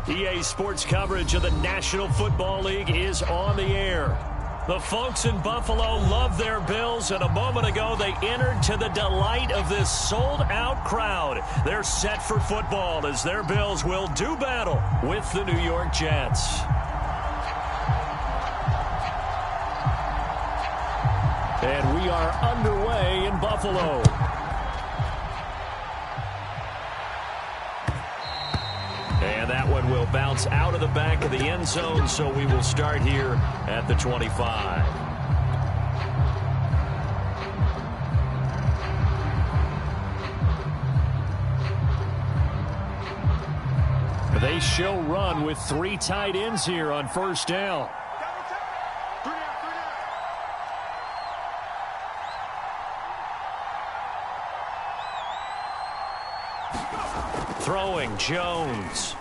EA Sports coverage of the National Football League is on the air. The folks in Buffalo love their Bills, and a moment ago they entered to the delight of this sold-out crowd. They're set for football as their Bills will do battle with the New York Jets. And we are underway in Buffalo. And that one will bounce out of the back of the end zone, so we will start here at the 25. They show run with 3 tight ends here on first down. Throwing, Jones.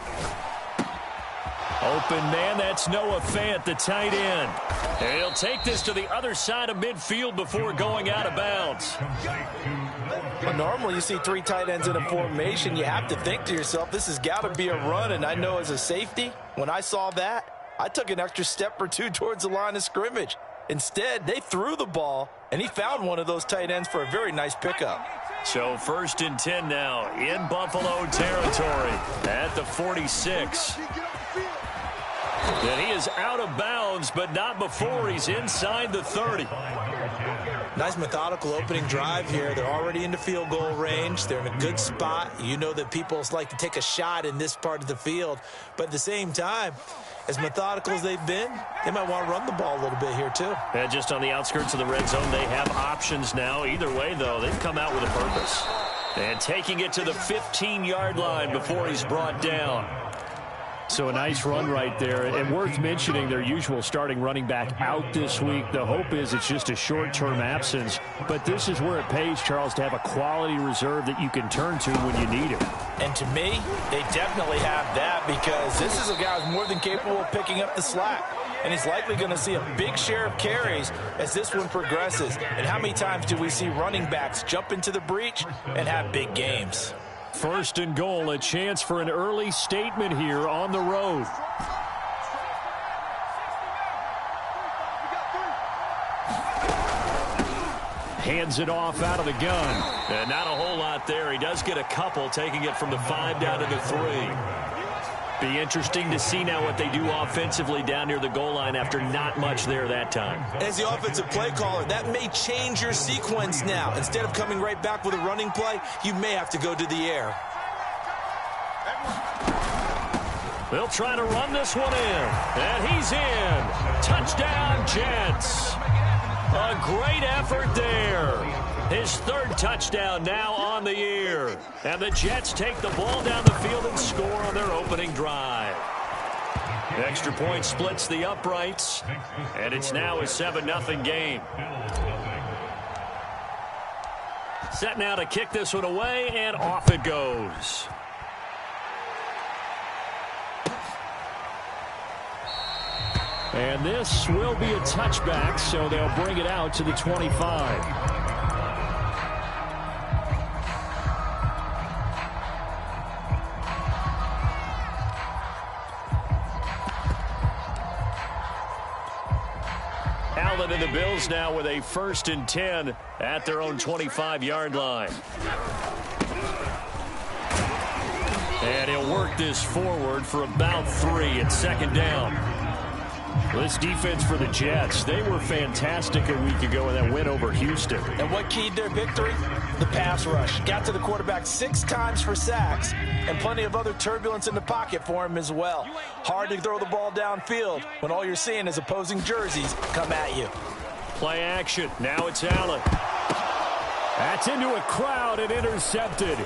Open man, that's Noah Fant, the tight end. And he'll take this to the other side of midfield before going out of bounds. Well, normally you see 3 tight ends in a formation. You have to think to yourself, this has got to be a run. And I know as a safety, when I saw that, I took an extra step or 2 towards the line of scrimmage. Instead, they threw the ball, and he found one of those tight ends for a very nice pickup. So 1st and 10 now in Buffalo territory at the 46. And he is out of bounds, but not before he's inside the 30. Nice methodical opening drive here. They're already into field goal range. They're in a good spot. You know that people like to take a shot in this part of the field. But at the same time, as methodical as they've been, they might want to run the ball a little bit here too. And just on the outskirts of the red zone, they have options now. Either way, though, they've come out with a purpose. And taking it to the 15-yard line before he's brought down. So a nice run right there, and worth mentioning their usual starting running back out this week. The hope is it's just a short-term absence, but this is where it pays, Charles, to have a quality reserve that you can turn to when you need it. And to me, they definitely have that because this is a guy who's more than capable of picking up the slack. And he's likely going to see a big share of carries as this one progresses. And how many times do we see running backs jump into the breach and have big games? 1st and goal, a chance for an early statement here on the road. Hands it off out of the gun. And not a whole lot there. He does get a couple, taking it from the 5 down to the 3. Be interesting to see now what they do offensively down near the goal line after not much there that time. As the offensive play caller, that may change your sequence now. Instead of coming right back with a running play, you may have to go to the air. They'll try to run this one in. And he's in. Touchdown, Jets. A great effort there. His 3rd touchdown now on the year. And the Jets take the ball down the field and score on their opening drive. Extra point splits the uprights. And it's now a 7-0 game. Set now to kick this one away, and off it goes. And this will be a touchback, so they'll bring it out to the 25. Allen and the Bills now with a 1st and 10 at their own 25-yard line. And he'll work this forward for about 3 at 2nd down. This defense for the Jets, they were fantastic a week ago in that win over Houston. And what keyed their victory? The pass rush. Got to the quarterback 6 times for sacks, and plenty of other turbulence in the pocket for him as well. Hard to throw the ball downfield when all you're seeing is opposing jerseys come at you. Play action. Now it's Allen. That's into a crowd and intercepted.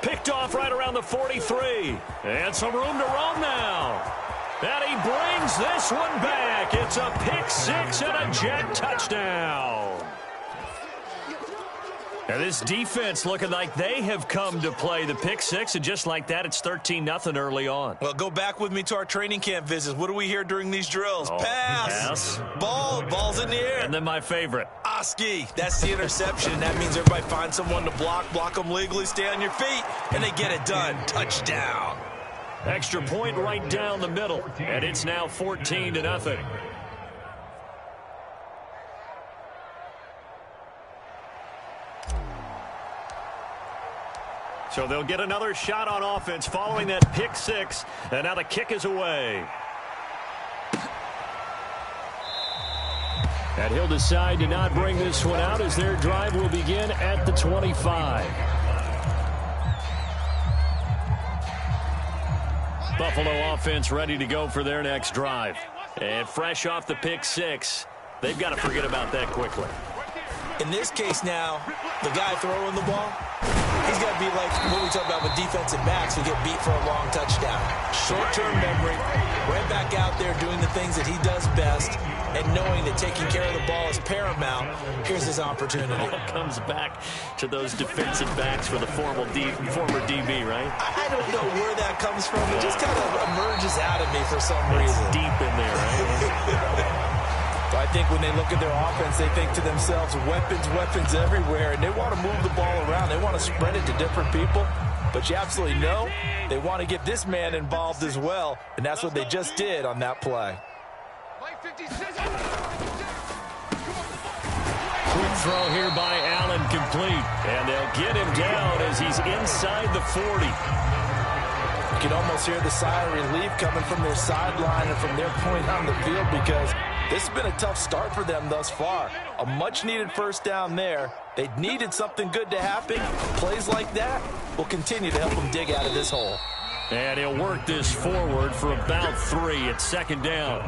Picked off right around the 43. And some room to roam now. And he brings this one back. It's a pick 6 and a Jet touchdown. Now this defense looking like they have come to play the pick 6, and just like that, it's 13-0 early on. Well, go back with me to our training camp visits. What do we hear during these drills? Pass. Ball's in the air. And then my favorite. Oski. That's the interception. That means everybody finds someone to block them legally, stay on your feet, and they get it done. Touchdown. Extra point right down the middle, and it's now 14-0. So they'll get another shot on offense following that pick six, and now the kick is away. And he'll decide to not bring this one out as their drive will begin at the 25. Buffalo offense ready to go for their next drive. And fresh off the pick six, they've got to forget about that quickly. In this case now, the guy throwing the ball, he's got to be like what we talk about with defensive backs who get beat for a long touchdown. Short-term memory, right back out there doing the things that he does best, and knowing that taking care of the ball is paramount. Here's his opportunity. It all comes back to those defensive backs for the former DB, right? I don't know where that comes from. It just kind of emerges out of me for some reason. It's deep in there, right? I think when they look at their offense, they think to themselves, weapons everywhere, and they want to move the ball around. They want to spread it to different people. But you absolutely know they want to get this man involved as well, and that's what they just did on that play. Quick throw here by Allen, complete. And they'll get him down as he's inside the 40. You can almost hear the sigh of relief coming from their sideline and from their point on the field, because this has been a tough start for them thus far. A much-needed first down there. They needed something good to happen. Plays like that will continue to help them dig out of this hole. And he'll work this forward for about 3 at second down.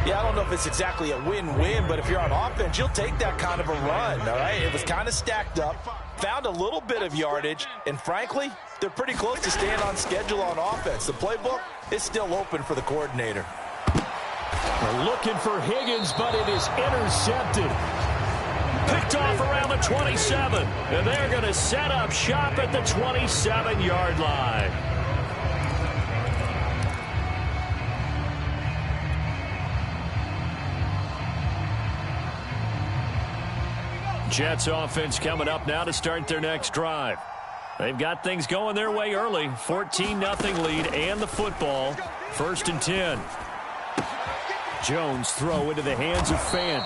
Yeah, I don't know if it's exactly a win-win, but if you're on offense, you'll take that kind of a run, all right? It was kind of stacked up, found a little bit of yardage, and frankly, they're pretty close to staying on schedule on offense. The playbook is still open for the coordinator. They're looking for Higgins, but it is intercepted. Picked off around the 27, and they're going to set up shop at the 27-yard line. Jets offense coming up now to start their next drive. They've got things going their way early. 14-0 lead and the football. 1st and 10. Jones throw into the hands of Fant.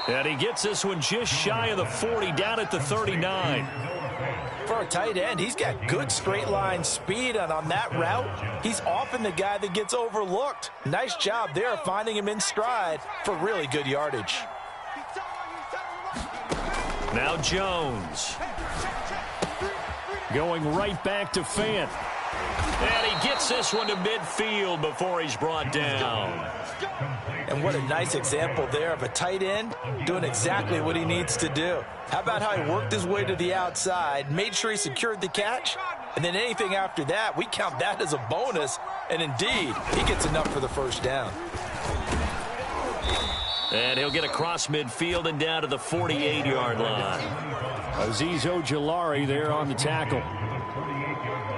And he gets this one just shy of the 40, down at the 39. For a tight end, he's got good straight line speed, and on that route, he's often the guy that gets overlooked. Nice job there of finding him in stride for really good yardage. Now Jones. Going right back to Fant. And he gets this one to midfield before he's brought down. And what a nice example there of a tight end doing exactly what he needs to do. How about how he worked his way to the outside, made sure he secured the catch, and then anything after that, we count that as a bonus. And indeed, he gets enough for the first down. And he'll get across midfield and down to the 48-yard line. Azeez Ojulari there on the tackle.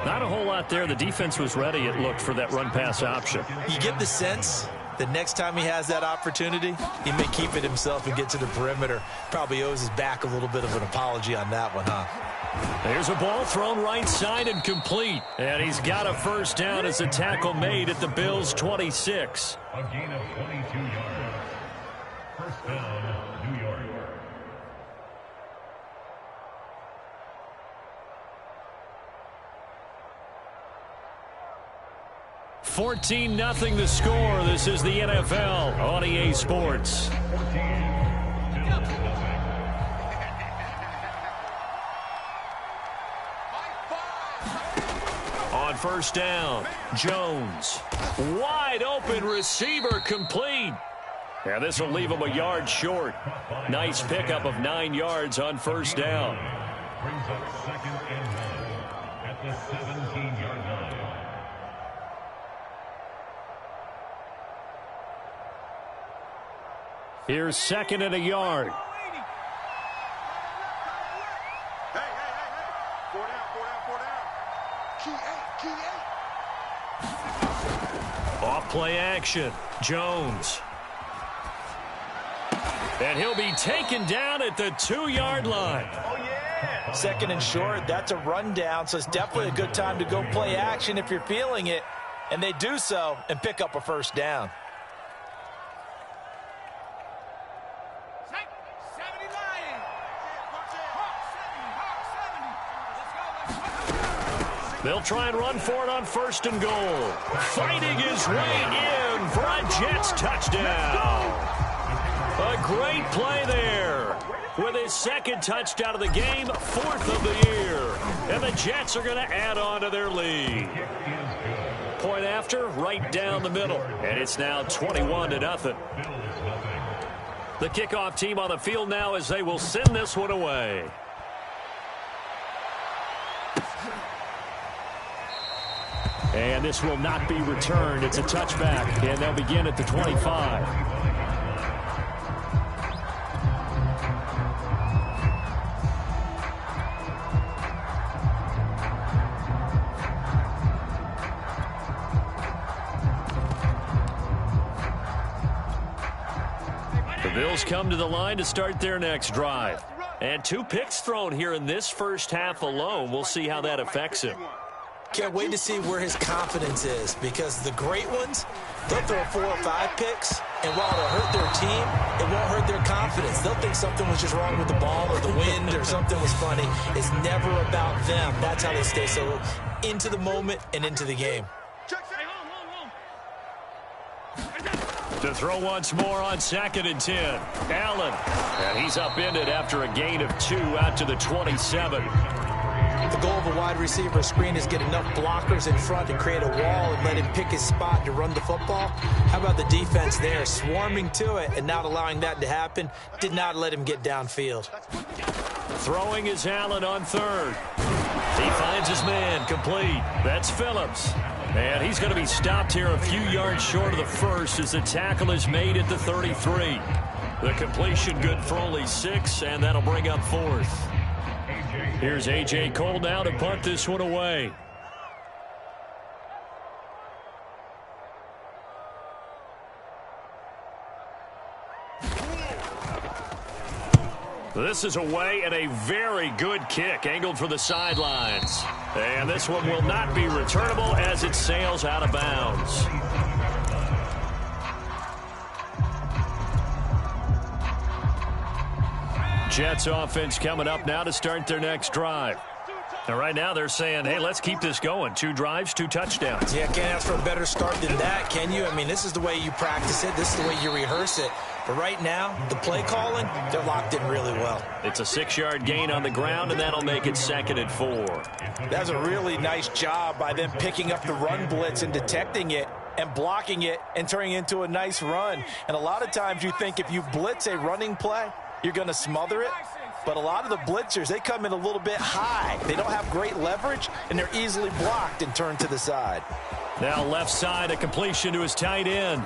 Not a whole lot there. The defense was ready, it looked, for that run-pass option. You get the sense that next time he has that opportunity, he may keep it himself and get to the perimeter. Probably owes his back a little bit of an apology on that one, huh? There's a ball thrown right side and complete. And he's got a first down as a tackle made at the Bills' 26. A gain of 22 yards. First down, New York. 14-0 the score. This is the NFL on EA Sports. On first down, Jones. Wide open receiver, complete. Yeah, this will leave him a yard short. Nice pickup of 9 yards on first down. Brings up 2nd and 1 at the 17-yard line. Here's 2nd and a yard. Hey. 4 down. Key eight. Off play action. Jones. And he'll be taken down at the 2-yard line. Oh, yeah. 2nd and short, that's a rundown, so it's definitely a good time to go play action if you're feeling it. And they do so and pick up a 1st down. They'll try and run for it on 1st and goal. Fighting his way in for a Jets touchdown. A great play there. With his 2nd touchdown of the game, 4th of the year. And the Jets are going to add on to their lead. Point after, right down the middle. And it's now 21-0. The kickoff team on the field now as they will send this one away. And this will not be returned. It's a touchback, and they'll begin at the 25. The Bills come to the line to start their next drive. And 2 picks thrown here in this first half alone. We'll see how that affects him. Can't wait to see where his confidence is, because the great ones, they'll throw 4 or 5 picks, and while it'll hurt their team, it won't hurt their confidence. They'll think something was just wrong with the ball or the wind or something was funny. It's never about them. That's how they stay so into the moment and into the game. To throw once more on 2nd and 10. Allen. And he's upended after a gain of 2 out to the 27. The goal of a wide receiver screen is get enough blockers in front to create a wall and let him pick his spot to run the football. How about the defense there, swarming to it and not allowing that to happen? Did not let him get downfield. Throwing is Allen on 3rd. He finds his man, complete. That's Phillips. And he's going to be stopped here a few yards short of the 1st as the tackle is made at the 33. The completion good for only 6, and that'll bring up 4th. Here's A.J. Cole now to punt this one away. This is away and a very good kick angled for the sidelines. And this one will not be returnable as it sails out of bounds. Jets offense coming up now to start their next drive. And right now they're saying, hey, let's keep this going. 2 drives, 2 touchdowns. Yeah, can't ask for a better start than that, can you? I mean, this is the way you practice it. This is the way you rehearse it. But right now, the play calling, they're locked in really well. It's a 6-yard gain on the ground, and that'll make it 2nd and 4. That's a really nice job by them picking up the run blitz and detecting it and blocking it and turning it into a nice run. And a lot of times you think if you blitz a running play, you're going to smother it. But a lot of the blitzers, they come in a little bit high. They don't have great leverage, and they're easily blocked and turned to the side. Now left side, a completion to his tight end.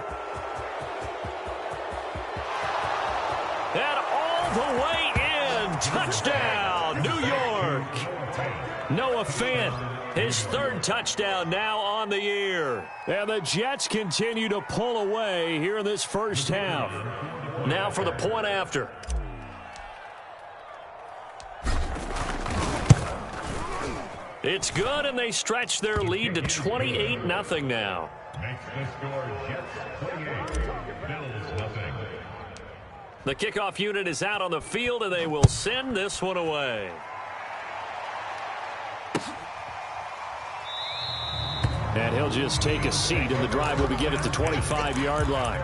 And all the way in. Touchdown, New York. Noah Fant, his 3rd touchdown now on the year. And the Jets continue to pull away here in this first half. Now for the point after. It's good, and they stretch their lead to 28-0 now. Makes the score Jets 28, Bills nothing. The kickoff unit is out on the field, and they will send this one away. And he'll just take a seat, and the drive will begin at the 25-yard line.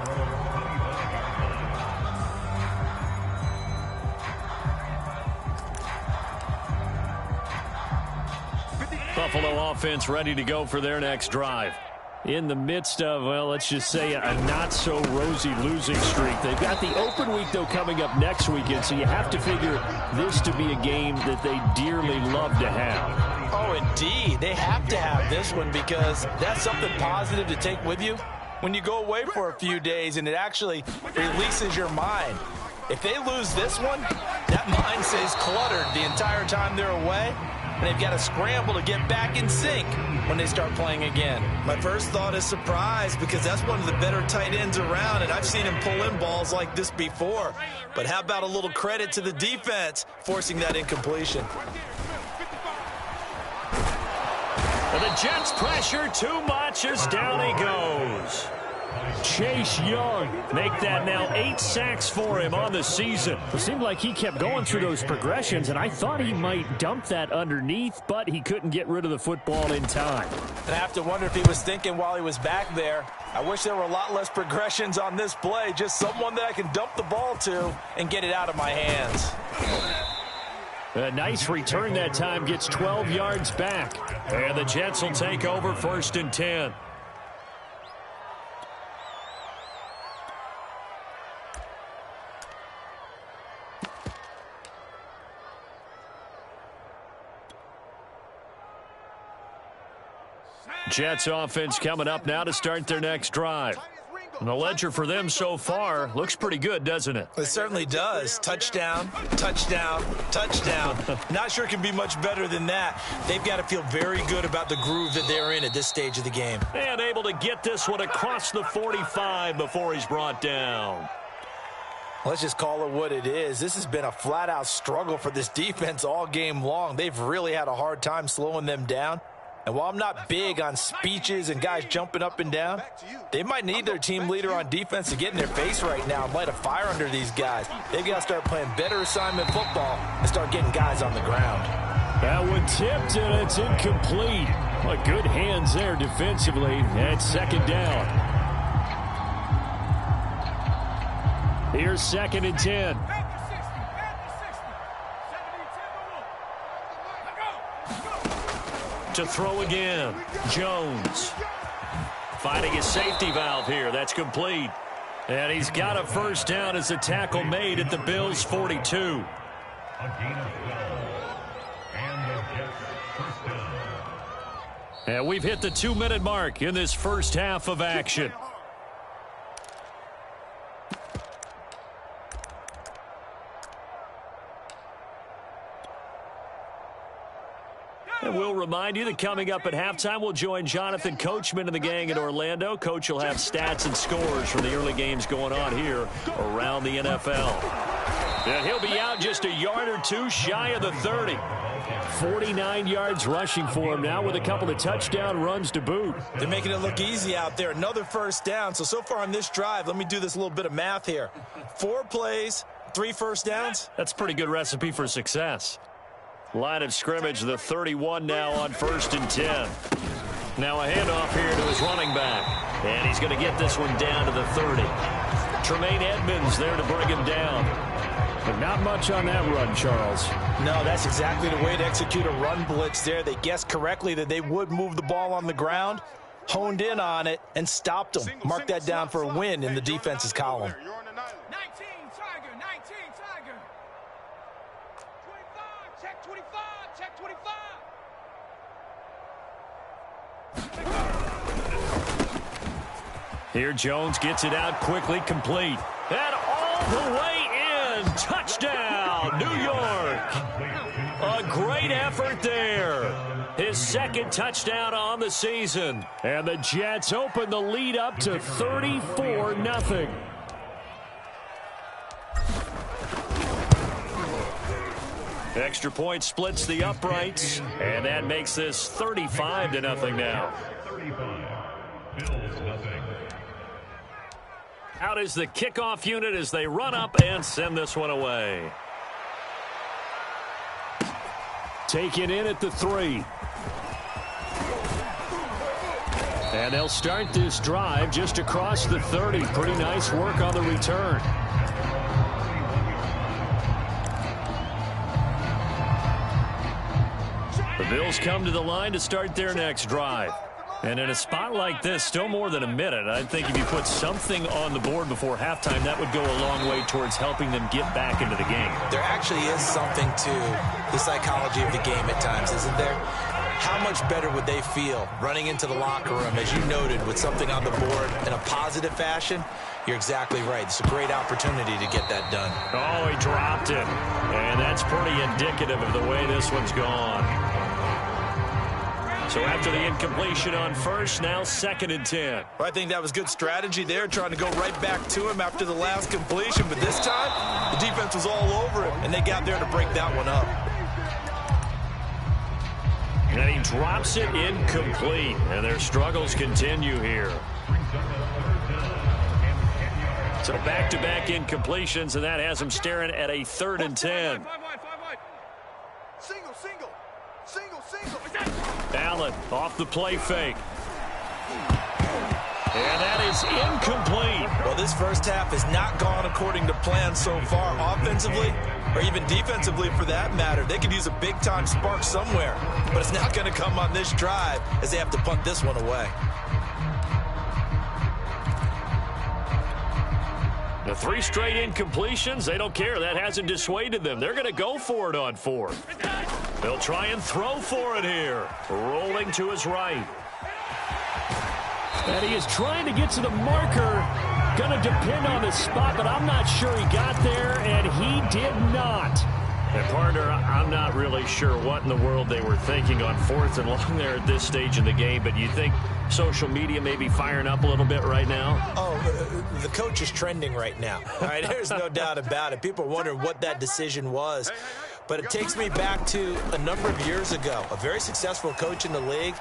Buffalo offense ready to go for their next drive. In the midst of, well, let's just say a not-so-rosy losing streak. They've got the open week, though, coming up next weekend, so you have to figure this to be a game that they dearly love to have. Oh, indeed. They have to have this one because that's something positive to take with you when you go away for a few days, and it actually releases your mind. If they lose this one, that mind stays cluttered the entire time they're away. and they've got to scramble to get back in sync when they start playing again. My first thought is surprise, because that's one of the better tight ends around, and I've seen him pull in balls like this before. But how about a little credit to the defense forcing that incompletion? And the Jets pressure too much as down he goes. Chase Young make that now 8 sacks for him on the season. It seemed like he kept going through those progressions, and I thought he might dump that underneath, but he couldn't get rid of the football in time. And I have to wonder if he was thinking while he was back there, I wish there were a lot less progressions on this play, just someone that I can dump the ball to and get it out of my hands. A nice return that time, gets 12 yards back. And the Jets will take over 1st and 10. Jets offense coming up now to start their next drive. And the ledger for them so far looks pretty good, doesn't it? It certainly does. Touchdown, touchdown, touchdown. Not sure it can be much better than that. They've got to feel very good about the groove that they're in at this stage of the game. And able to get this one across the 45 before he's brought down. Let's just call it what it is. This has been a flat-out struggle for this defense all game long. They've really had a hard time slowing them down. And while I'm not big on speeches and guys jumping up and down, they might need their team leader on defense to get in their face right now and light a fire under these guys. They've got to start playing better assignment football and start getting guys on the ground. That one tipped, and it's incomplete. Well, good hands there defensively. And 2nd down. Here's 2nd and 10. To throw again, Jones. Finding his safety valve here. That's complete. And he's got a 1st down as the tackle made at the Bills' 42. And we've hit the 2-minute mark in this first half of action. And we'll remind you that coming up at halftime, we'll join Jonathan Coachman and the gang in Orlando. Coach will have stats and scores from the early games going on here around the NFL. And he'll be out just a yard or two shy of the 30. 49 yards rushing for him now with a couple of touchdown runs to boot. They're making it look easy out there. Another 1st down. So far on this drive, let me do this little bit of math here. 4 plays, 3 1st downs. That's a pretty good recipe for success. Line of scrimmage, the 31 now on 1st and 10. Now a handoff here to his running back. And he's going to get this one down to the 30. Tremaine Edmonds there to bring him down. But not much on that run, Charles. No, that's exactly the way to execute a run blitz there. They guessed correctly that they would move the ball on the ground, honed in on it, and stopped them. Mark that down for a win in the defense's column. 19 Tiger, 19 Tiger. 25, check 25, check 25. Here Jones gets it out quickly, complete. And all the way in. Touchdown, New York. A great effort there. His 2nd touchdown on the season. And the Jets open the lead up to 34-0. Extra point splits the uprights, and that makes this 35-0 now. Out is the kickoff unit as they run up and send this one away. Taken in at the 3. And they'll start this drive just across the 30. Pretty nice work on the return. The Bills come to the line to start their next drive. And in a spot like this, still more than a minute, I think if you put something on the board before halftime, that would go a long way towards helping them get back into the game. There actually is something to the psychology of the game at times, isn't there? How much better would they feel running into the locker room, as you noted, with something on the board in a positive fashion? You're exactly right. It's a great opportunity to get that done. Oh, he dropped it. And that's pretty indicative of the way this one's gone. So after the incompletion on first, now 2nd and 10. I think that was good strategy there, trying to go right back to him after the last completion. But this time, the defense was all over him, and they got there to break that one up. And he drops it incomplete, and their struggles continue here. So back-to-back incompletions, and that has them staring at a 3rd and 10. Single, single. Single, single. Allen off the play fake. And that is incomplete. Well, this first half has not gone according to plan so far, offensively or even defensively for that matter. They could use a big-time spark somewhere, but it's not going to come on this drive as they have to punt this one away. The 3 straight incompletions, they don't care. That hasn't dissuaded them. They're going to go for it on 4th. They'll try and throw for it here. Rolling to his right. And he is trying to get to the marker. Going to depend on the spot, but I'm not sure he got there, and he did not. And, partner, I'm not really sure what in the world they were thinking on 4th and long there at this stage in the game, but you think social media may be firing up a little bit right now? Oh, the coach is trending right now. All right, there's no doubt about it. People are wondering what that decision was. But it takes me back to a number of years ago. A very successful coach in the league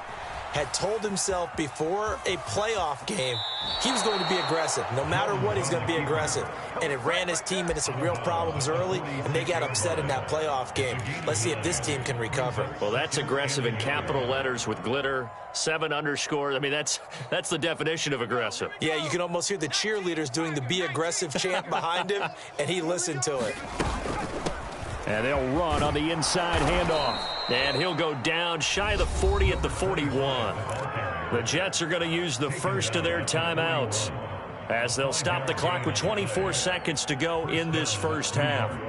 had told himself before a playoff game he was going to be aggressive. No matter what, he's going to be aggressive. And it ran his team into some real problems early, and they got upset in that playoff game. Let's see if this team can recover. Well, that's aggressive in capital letters with glitter, 7 underscores. I mean, that's the definition of aggressive. Yeah, you can almost hear the cheerleaders doing the be aggressive chant behind him, and he listened to it. And they'll run on the inside handoff. And he'll go down shy of the 40 at the 41. The Jets are going to use the first of their timeouts as they'll stop the clock with 24 seconds to go in this first half. 18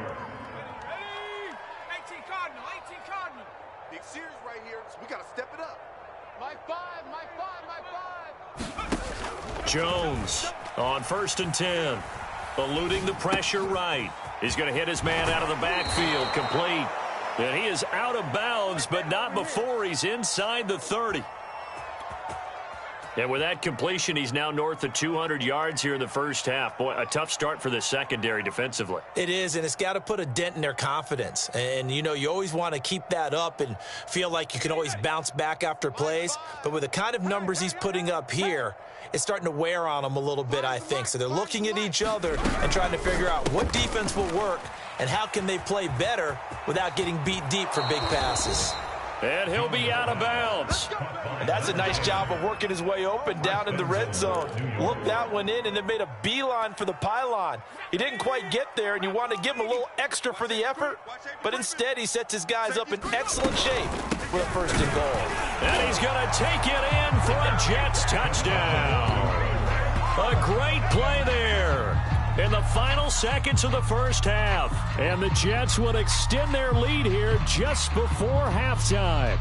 Cardinal, 18 Cardinal. Big series right here, so we got to step it up. My 5, my 5, my 5. Jones on 1st and 10. Eluding the pressure right. He's going to hit his man out of the backfield, complete. And he is out of bounds, but not before he's inside the 30. And with that completion, he's now north of 200 yards here in the first half. Boy, a tough start for the secondary defensively. It is, and it's got to put a dent in their confidence. And, you know, you always want to keep that up and feel like you can always bounce back after plays. But with the kind of numbers he's putting up here, it's starting to wear on them a little bit, I think. So they're looking at each other and trying to figure out what defense will work and how can they play better without getting beat deep for big passes. And he'll be out of bounds. And that's a nice job of working his way open down in the red zone. Looked that one in and then made a beeline for the pylon. He didn't quite get there, and you want to give him a little extra for the effort, but instead he sets his guys up in excellent shape for a 1st and goal. And he's going to take it in for a Jets touchdown. A great play there in the final seconds of the first half. And the Jets will extend their lead here just before halftime.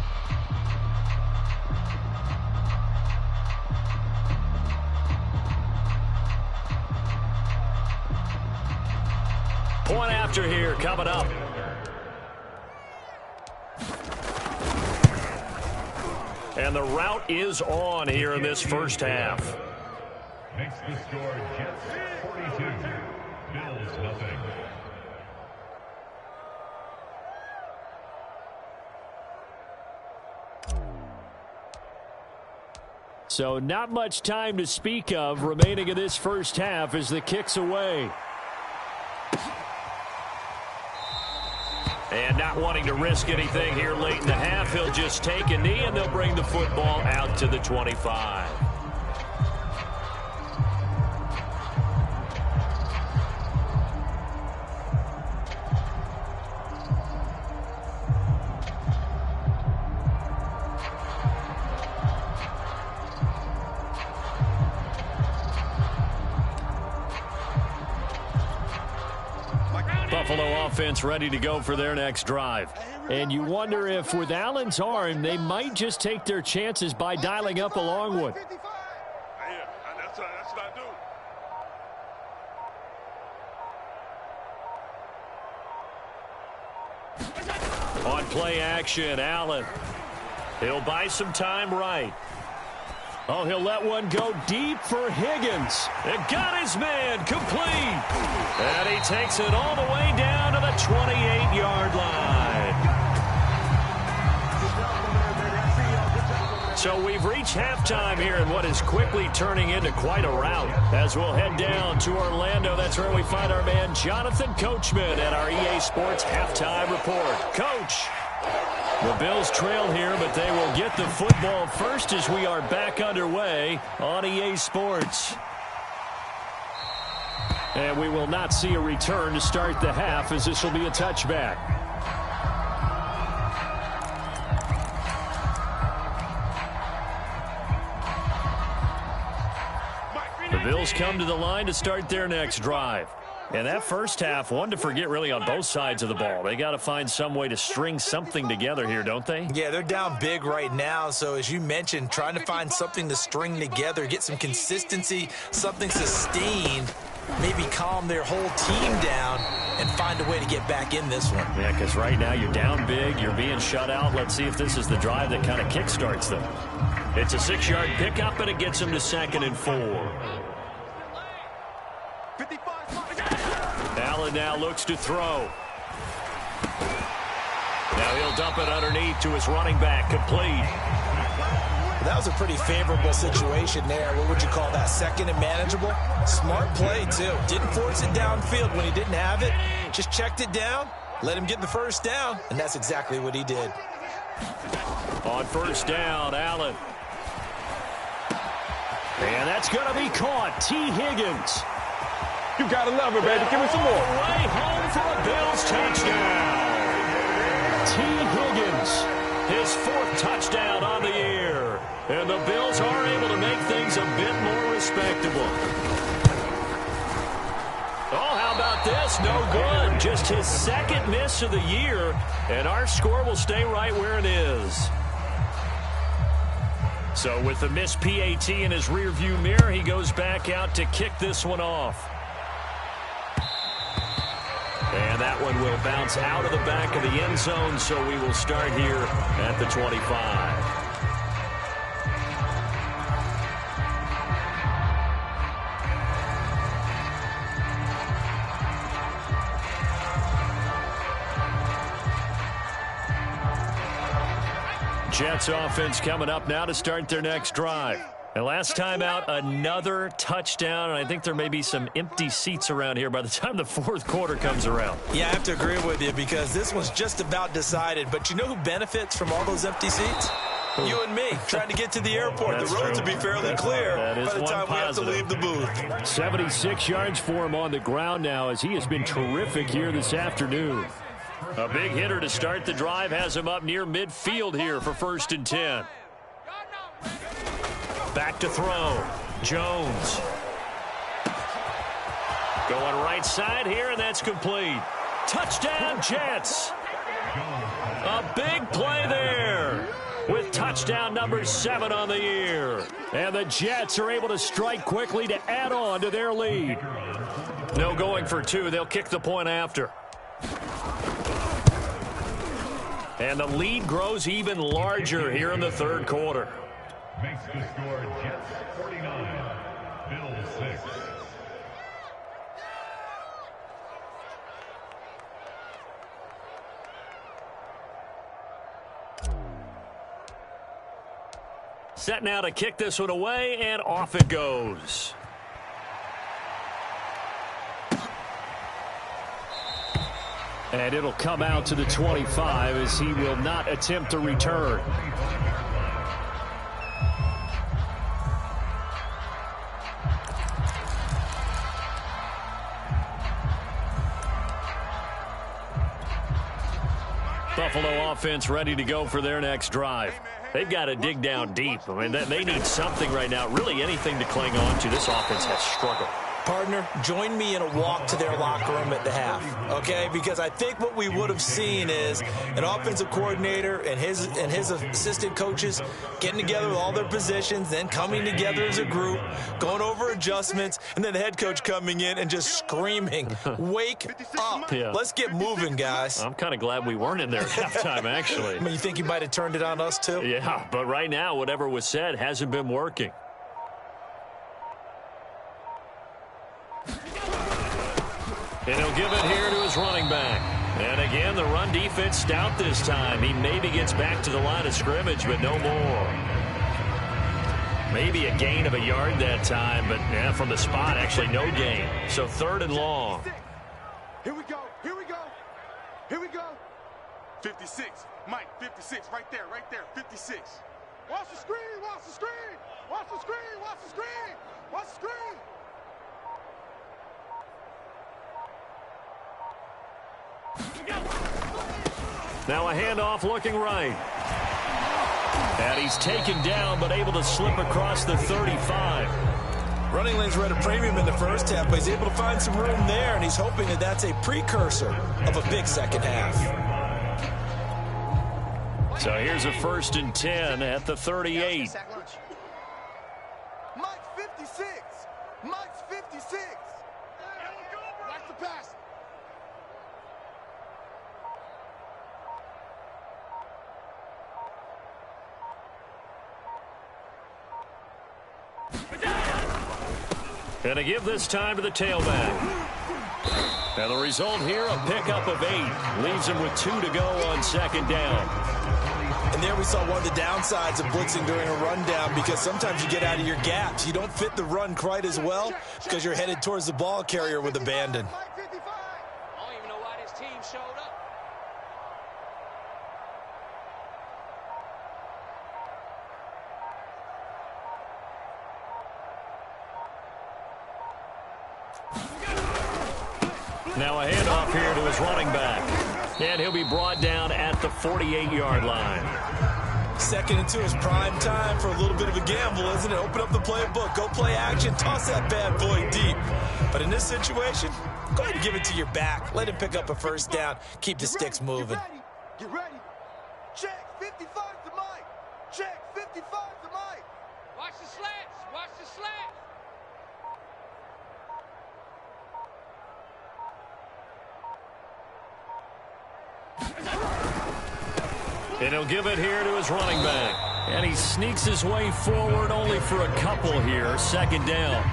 Point after here coming up. And the route is on here in this first half. Makes the score Jets 42, Bills nothing. So not much time to speak of remaining in this first half as the kick's away. And not wanting to risk anything here late in the half, he'll just take a knee and they'll bring the football out to the 25. Buffalo offense ready to go for their next drive. And you wonder if with Allen's arm, they might just take their chances by dialing up a long one. Yeah, that's what I do. On play action, Allen He'll buy some time right. Oh, he'll let one go deep for Higgins. It got his man complete. And he takes it all the way down to the 28-yard line. So we've reached halftime here in what is quickly turning into quite a rout. As we'll head down to Orlando, that's where we find our man Jonathan Coachman at our EA Sports Halftime Report. Coach. The Bills trail here, but they will get the football first as we are back underway on EA Sports. And we will not see a return to start the half, as this will be a touchback. The Bills come to the line to start their next drive. And that first half, one to forget really on both sides of the ball. They got to find some way to string something together here, don't they? Yeah, they're down big right now. So as you mentioned, trying to find something to string together, get some consistency, something sustained, maybe calm their whole team down and find a way to get back in this one. Yeah, because right now you're down big, you're being shut out. Let's see if this is the drive that kind of kickstarts them. It's a 6-yard pickup, and it gets them to 2nd and 4. Allen now looks to throw. Now he'll dump it underneath to his running back, complete. That was a pretty favorable situation there. What would you call that? 2nd and manageable? Smart play, too. Didn't force it downfield when he didn't have it. Just checked it down, let him get the first down, and that's exactly what he did. On first down, Allen. And that's going to be caught. T. Higgins. You gotta love it, baby. Give me some more. Way home for a Bills touchdown. T. Higgins, his 4th touchdown on the year. And the Bills are able to make things a bit more respectable. Oh, how about this? No good. Just his 2nd miss of the year. And our score will stay right where it is. So with the missed PAT in his rearview mirror, he goes back out to kick this one off. And that one will bounce out of the back of the end zone, so we will start here at the 25. Jets offense coming up now to start their next drive. And last time out, another touchdown, and I think there may be some empty seats around here by the time the 4th quarter comes around. Yeah, I have to agree with you because this one's just about decided. But you know who benefits from all those empty seats? You and me, trying to get to the airport. That's the roads true. will be fairly clear by the time we have to leave the booth. 76 yards for him on the ground now as he has been terrific here this afternoon. A big hitter to start the drive has him up near midfield here for 1st and 10. Back to throw. Jones. Going right side here, and that's complete. Touchdown, Jets. A big play there with touchdown number 7 on the year. And the Jets are able to strike quickly to add on to their lead. No going for 2. They'll kick the point after. And the lead grows even larger here in the 3rd quarter. Makes the score Jets 49, Bills 6. Set now to kick this one away, and off it goes. And it'll come out to the 25 as he will not attempt to return. Buffalo offense ready to go for their next drive. They've got to dig down deep. I mean, they need something right now, really anything to cling on to. This offense has struggled. Partner, join me in a walk to their locker room at the half, okay? Because I think what we would have seen is an offensive coordinator and his assistant coaches getting together with all their positions, then coming together as a group, going over adjustments, and then the head coach coming in and just screaming, wake up. Yeah. Let's get moving, guys. I'm kind of glad we weren't in there at halftime, actually. I mean, you think he might have turned it on us, too? Yeah, but right now, whatever was said hasn't been working. And he'll give it here to his running back. And again, the run defense stout this time. He maybe gets back to the line of scrimmage, but no more. Maybe a gain of a yard that time, but yeah, from the spot, actually no gain. So 3rd and long. Here we go. Here we go. Here we go. 56. Mike, 56. Right there. 56. Watch the screen. Watch the screen. Watch the screen. Watch the screen. Watch the screen. Now a handoff looking right. And he's taken down, but able to slip across the 35. Running lanes were at a premium in the first half, but he's able to find some room there, and he's hoping that that's a precursor of a big second half. So here's a 1st and 10 at the 38. Mike's 56. Mike's 56. Watch the pass. And to give this time to the tailback. And the result here, a pickup of 8. Leaves him with 2 to go on 2nd down. And there we saw one of the downsides of blitzing during a rundown, because sometimes you get out of your gaps. You don't fit the run quite as well because you're headed towards the ball carrier with abandon. Mike 55. I don't even know why this team showed up. Now a handoff here to his running back. And he'll be brought down at the 48-yard line. 2nd and 2 is prime time for a little bit of a gamble, isn't it? Open up the playbook, go play action, toss that bad boy deep. But in this situation, go ahead and give it to your back. Let him pick up a 1st down. Keep the sticks moving. Get ready. Check 55 to Mike. Check 55 to Mike. Watch the slants. Watch the slants. And he'll give it here to his running back. And he sneaks his way forward only for a couple here. 2nd down.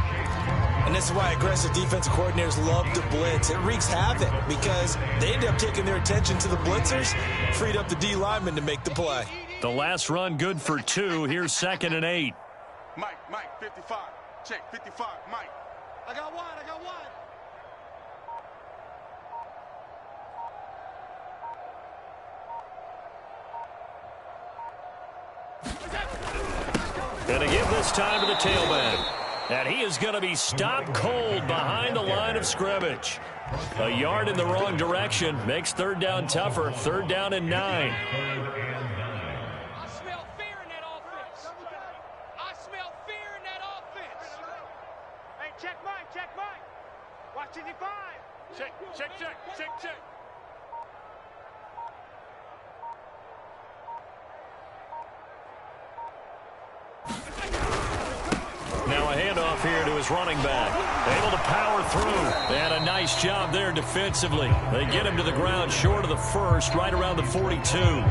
And this is why aggressive defensive coordinators love to blitz. It wreaks havoc because they end up taking their attention to the blitzers, freed up the D lineman to make the play. The last run good for 2. Here's 2nd and 8. Mike, 55. Check 55, Mike. I got one. And to give this time to the tailback. And he is going to be stopped cold behind the line of scrimmage. A yard in the wrong direction makes 3rd down tougher. 3rd down and 9. I smell fear in that offense. I smell fear in that offense. Hey, check Mike. Watch 55. Check. Now a handoff here to his running back. Able to power through. And a nice job there defensively. They get him to the ground short of the 1st, right around the 42.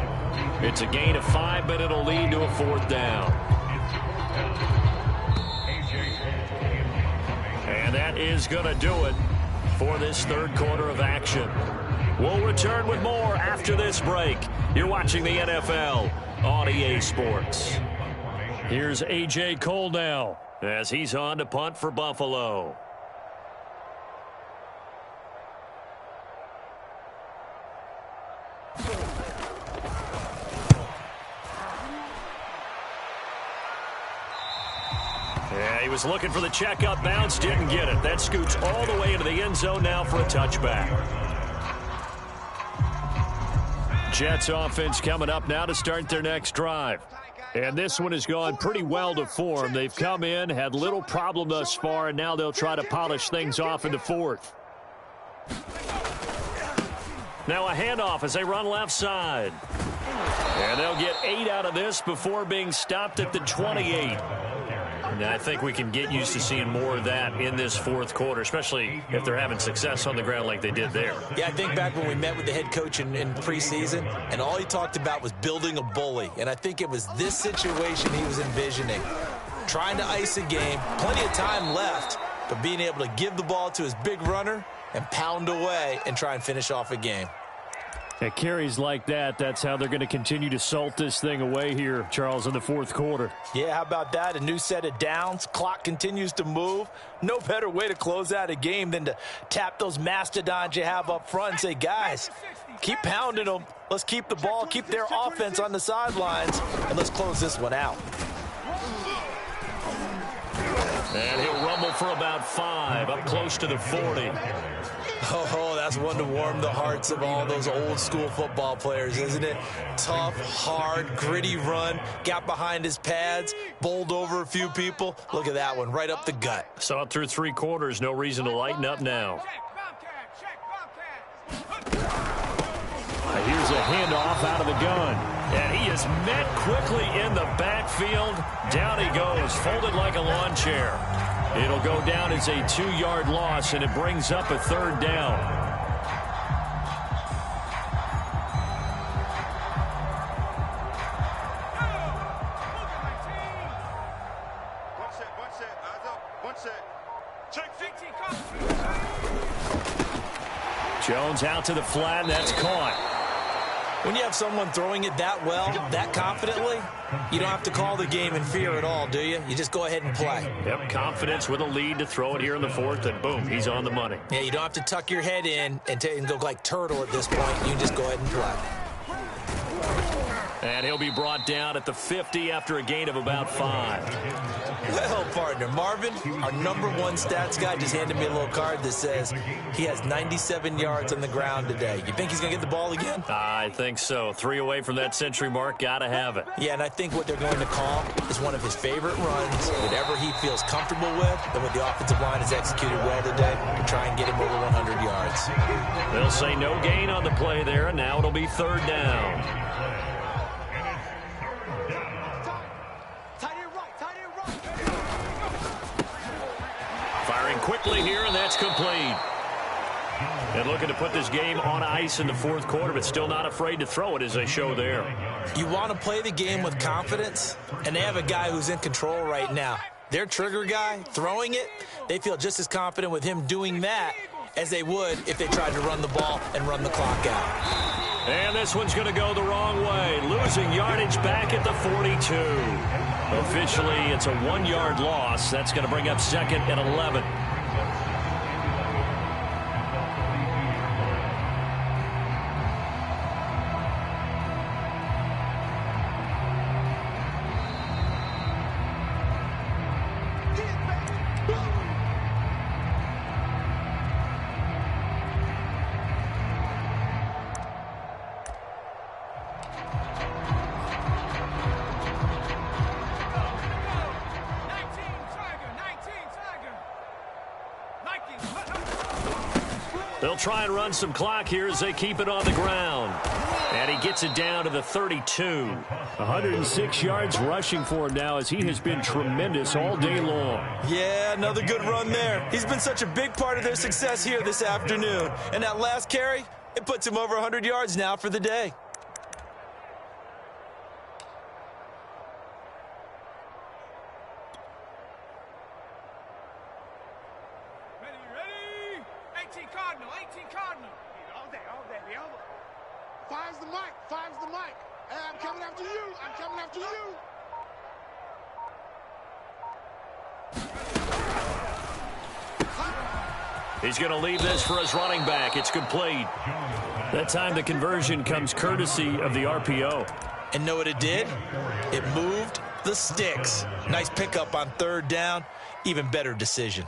It's a gain of 5, but it'll lead to a 4th down. And that is going to do it for this 3rd quarter of action. We'll return with more after this break. You're watching the NFL on EA Sports. Here's A.J. Cole now as he's on to punt for Buffalo. Yeah, he was looking for the checkup bounce, didn't get it. That scoots all the way into the end zone now for a touchback. Jets offense coming up now to start their next drive. And this one has gone pretty well to form. They've come in, had little problem thus far, and now they'll try to polish things off in the fourth. Now a handoff as they run left side. And they'll get 8 out of this before being stopped at the 28. And I think we can get used to seeing more of that in this fourth quarter, especially if they're having success on the ground like they did there. Yeah, I think back when we met with the head coach in preseason, and all he talked about was building a bully. And I think it was this situation he was envisioning. Trying to ice a game, plenty of time left, but being able to give the ball to his big runner and pound away and try and finish off a game. At carries like that, that's how they're going to continue to salt this thing away here, Charles, in the fourth quarter. Yeah, how about that? A new set of downs. Clock continues to move. No better way to close out a game than to tap those mastodons you have up front and say, guys, keep pounding them. Let's keep the ball, keep their offense on the sidelines, and let's close this one out. And he'll rumble for about 5, up close to the 40. Oh, that's one to warm the hearts of all those old school football players, isn't it? Tough, hard, gritty run, got behind his pads, bowled over a few people. Look at that one, right up the gut. Saw it through 3 quarters, no reason to lighten up now. Here's a handoff out of the gun. And he is met quickly in the backfield. Down he goes, folded like a lawn chair. It'll go down as a 2-yard loss, and it brings up a 3rd down. One set, eyes up, one set. Check. Jones out to the flat, and that's caught. When you have someone throwing it that well, that confidently, you don't have to call the game in fear at all, do you? You just go ahead and play. Yep, confidence with a lead to throw it here in the fourth, and boom, he's on the money. Yeah, you don't have to tuck your head in and go like turtle at this point. You can just go ahead and play. And he'll be brought down at the 50 after a gain of about 5. Well, partner, Marvin, our #1 stats guy, just handed me a little card that says he has 97 yards on the ground today. You think he's going to get the ball again? I think so. 3 away from that century mark. Got to have it. Yeah, and I think what they're going to call is one of his favorite runs, whatever he feels comfortable with, and what the offensive line has executed well today to try and get him over 100 yards. They'll say no gain on the play there, and now it'll be 3rd down. Firing quickly here, and that's complete. And looking to put this game on ice in the fourth quarter, but still not afraid to throw it as they show there. You want to play the game with confidence, and they have a guy who's in control right now. Their trigger guy, throwing it, they feel just as confident with him doing that as they would if they tried to run the ball and run the clock out. And this one's going to go the wrong way, losing yardage back at the 42. Officially, it's a 1-yard loss. That's going to bring up 2nd and 11. They'll try and run some clock here as they keep it on the ground. And he gets it down to the 32. 106 yards rushing for him now as he has been tremendous all day long. Yeah, another good run there. He's been such a big part of their success here this afternoon. And that last carry, it puts him over 100 yards now for the day. Finds the mic. Hey, I'm coming after you. I'm coming after you. He's going to leave this for his running back. It's complete. That time the conversion comes courtesy of the RPO. And know what it did? It moved the sticks. Nice pickup on 3rd down. Even better decision.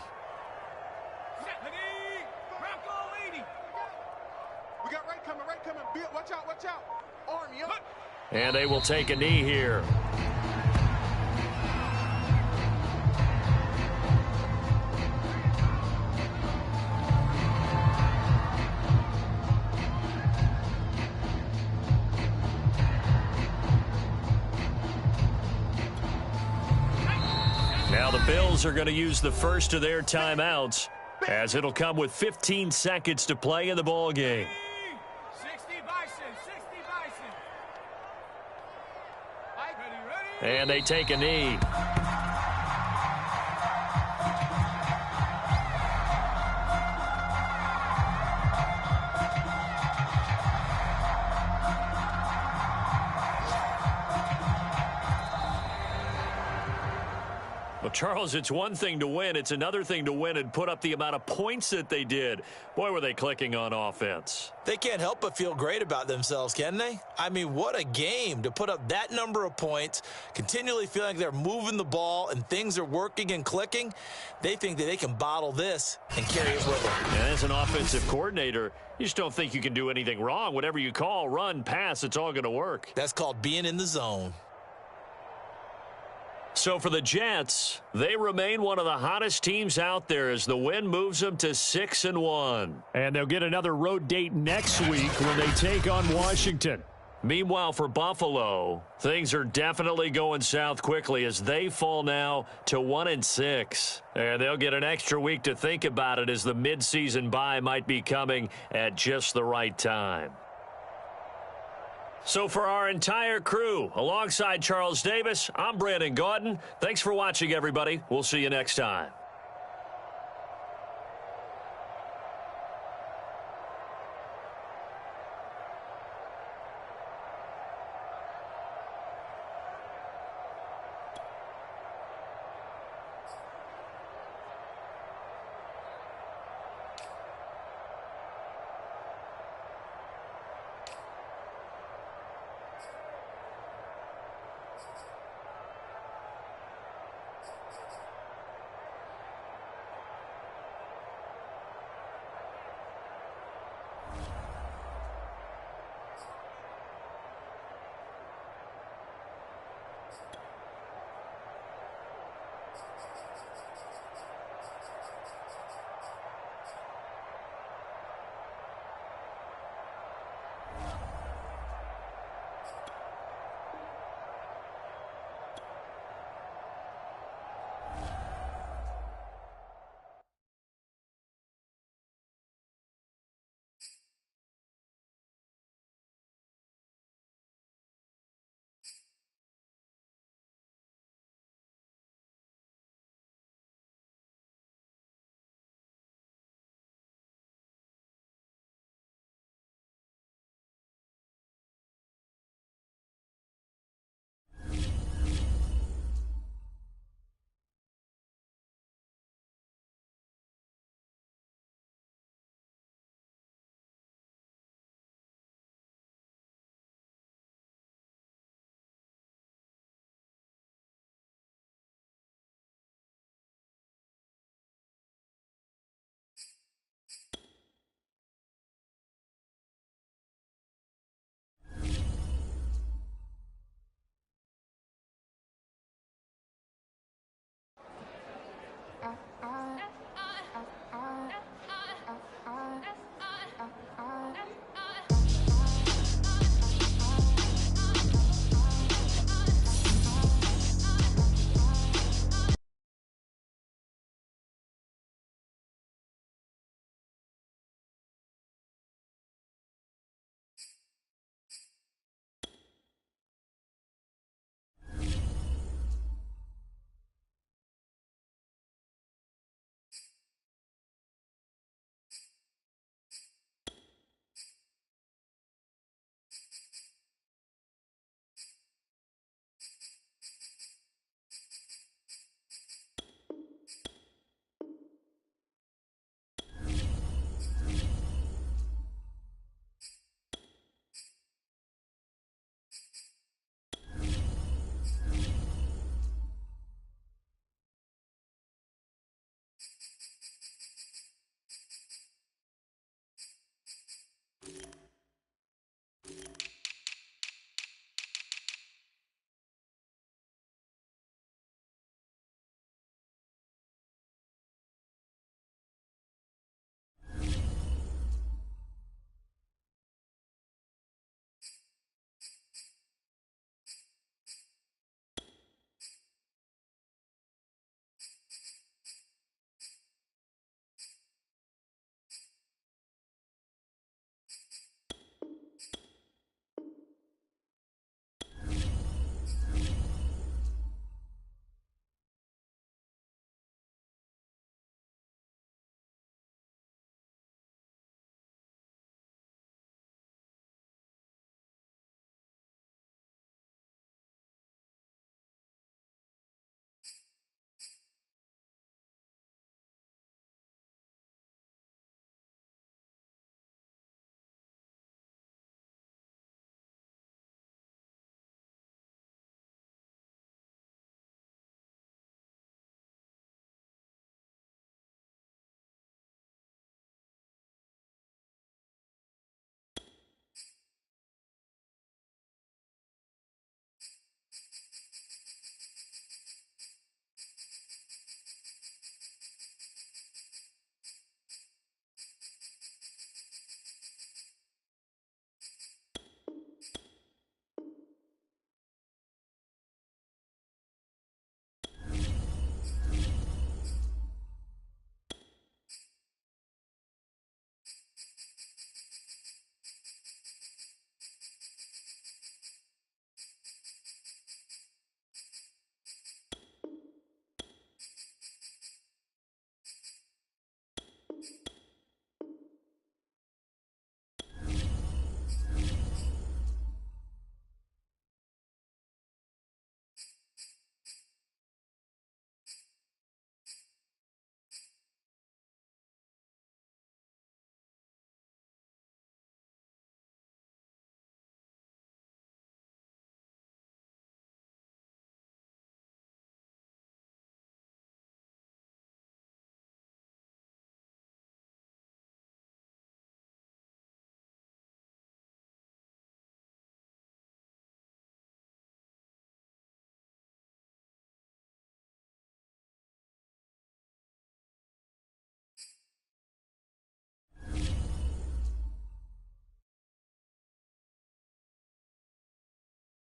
We got right coming. Watch out. And they will take a knee here. Now the Bills are going to use the first of their timeouts, as it'll come with 15 seconds to play in the ball game. 60 Bison, 60 Bison. And they take a knee. Well, Charles, it's one thing to win. It's another thing to win and put up the amount of points that they did. Boy, were they clicking on offense. They can't help but feel great about themselves, can they? I mean, what a game to put up that number of points, continually feeling like they're moving the ball and things are working and clicking. They think that they can bottle this and carry it with them. And as an offensive coordinator, you just don't think you can do anything wrong. Whatever you call, run, pass, it's all going to work. That's called being in the zone. So for the Jets, they remain one of the hottest teams out there as the win moves them to 6-1. And they'll get another road date next week when they take on Washington. Meanwhile, for Buffalo, things are definitely going south quickly as they fall now to 1-6. And they'll get an extra week to think about it as the midseason bye might be coming at just the right time. So for our entire crew, alongside Charles Davis, I'm Brandon Gaudin. Thanks for watching, everybody. We'll see you next time.